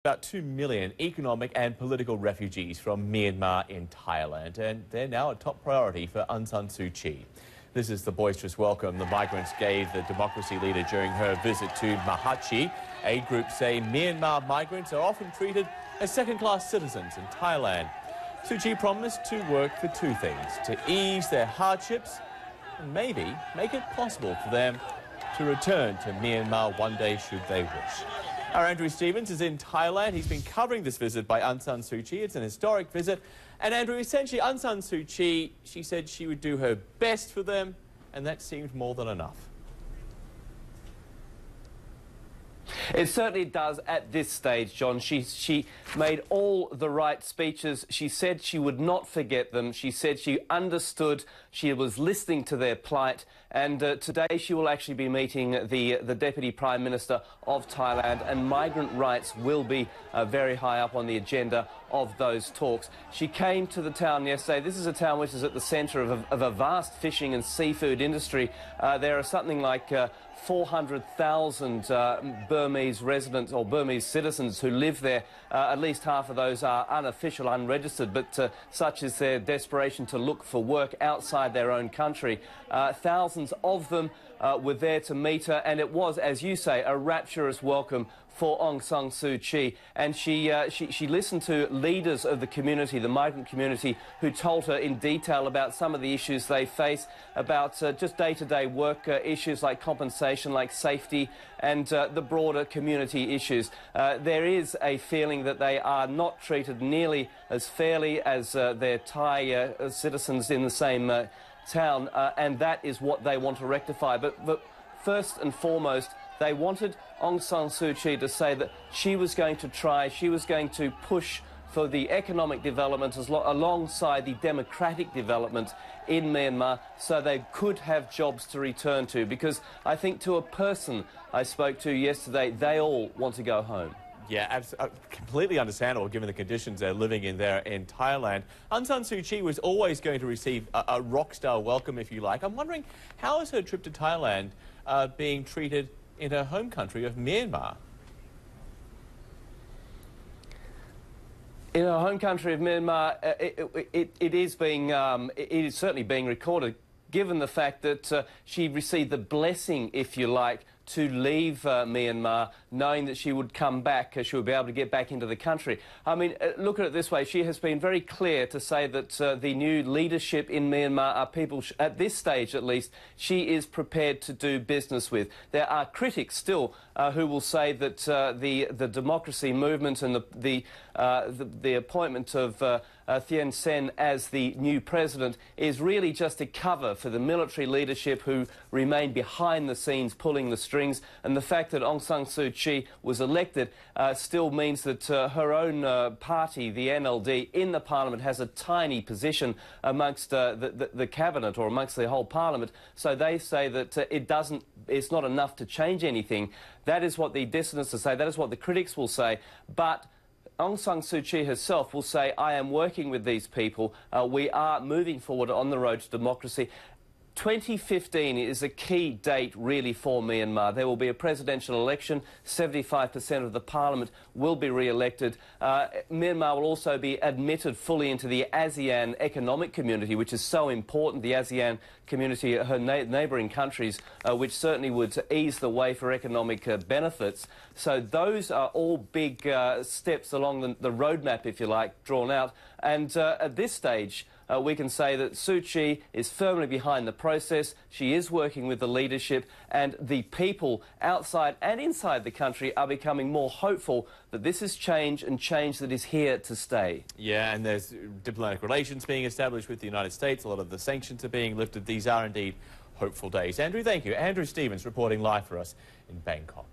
About 2 million economic and political refugees from Myanmar in Thailand, and they're now a top priority for Aung San Suu Kyi. This is the boisterous welcome the migrants gave the democracy leader during her visit to Mahachi. Aid groups say Myanmar migrants are often treated as second-class citizens in Thailand. Suu Kyi promised to work for two things: to ease their hardships and maybe make it possible for them to return to Myanmar one day should they wish. Our Andrew Stevens is in Thailand. He's been covering this visit by Aung San Suu Kyi. It's an historic visit. And Andrew, essentially Aung San Suu Kyi, she said she would do her best for them, and that seemed more than enough. It certainly does at this stage, John. She made all the right speeches. She said she would not forget them. She said she understood, she was listening to their plight, and today she will actually be meeting the Deputy Prime Minister of Thailand, and migrant rights will be very high up on the agenda of those talks. She came to the town yesterday. This is a town which is at the centre of a vast fishing and seafood industry. There are something like 400,000 Burmese residents or Burmese citizens who live there. At least half of those are unofficial, unregistered, but such is their desperation to look for work outside their own country. Thousands of them were there to meet her, and it was, as you say, a rapturous welcome for Aung San Suu Kyi. And she listened to leaders of the community, the migrant community, who told her in detail about some of the issues they face, about just day-to-day work issues like compensation, like safety, and the broader community issues. There is a feeling that they are not treated nearly as fairly as their Thai citizens in the same town, and that is what they want to rectify. But first and foremost, they wanted Aung San Suu Kyi to say that she was going to try, she was going to push for the economic development alongside the democratic development in Myanmar, so they could have jobs to return to. Because I think to a person I spoke to yesterday, they all want to go home. Yeah, completely understandable given the conditions they're living in there in Thailand. Aung San Suu Kyi was always going to receive a rock-star welcome, if you like. I'm wondering, how is her trip to Thailand being treated in her home country of Myanmar? In her home country of Myanmar, it is certainly being recorded, given the fact that she received the blessing, if you like, to leave Myanmar, knowing that she would come back, she would be able to get back into the country. I mean, look at it this way. She has been very clear to say that the new leadership in Myanmar are people, at this stage at least, she is prepared to do business with. There are critics still who will say that the democracy movement and the appointment of Thein Sein as the new president is really just a cover for the military leadership who remain behind the scenes pulling the strings. And the fact that Aung San Suu Kyi was elected still means that her own party, the NLD, in the parliament has a tiny position amongst the cabinet or amongst the whole parliament. So they say that it's not enough to change anything. That is what the dissidents will say. That is what the critics will say. But Aung San Suu Kyi herself will say, I am working with these people. We are moving forward on the road to democracy. 2015 is a key date, really, for Myanmar. There will be a presidential election. 75% of the parliament will be re-elected. Myanmar will also be admitted fully into the ASEAN economic community, which is so important, the ASEAN community, her neighbouring countries, which certainly would ease the way for economic benefits. So those are all big steps along the roadmap, if you like, drawn out. And at this stage, we can say that Suu Kyi is firmly behind the process. She is working with the leadership, and the people outside and inside the country are becoming more hopeful that this is change, and change that is here to stay. Yeah, and there's diplomatic relations being established with the United States. A lot of the sanctions are being lifted. These are indeed hopeful days. Andrew, thank you. Andrew Stevens reporting live for us in Bangkok.